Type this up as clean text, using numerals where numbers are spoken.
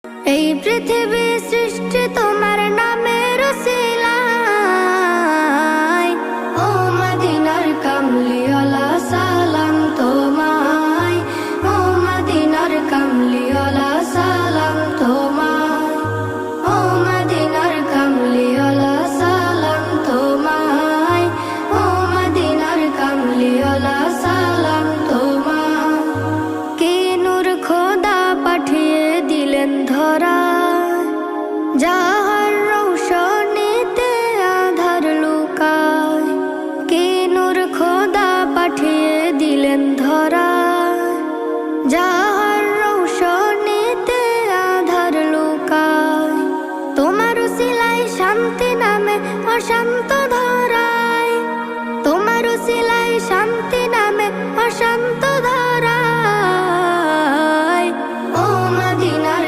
এই পৃথিবী সৃষ্টি তোমার নামের উসিলায়। ও মদিনার কামলিওয়ালা সালাম তোমায়, ও মদিনার কামলিওয়ালা সালাম তোমায়, ও মদিনার কামলিওয়ালা সালাম তোমায়, ও মদিনার কামলিওয়ালা সালাম তোমায়। কে নূর খোদা পাঠিয়ে দিলেন ধরা, যাহার রৌশনীতে আধার লুকায়। কে নূর খোদা পাঠিয়ে দিলেন ধরা, যাহার রৌশনীতে আধার লুকায়। তোমার উসিলায় শান্তি নামে অশান্ত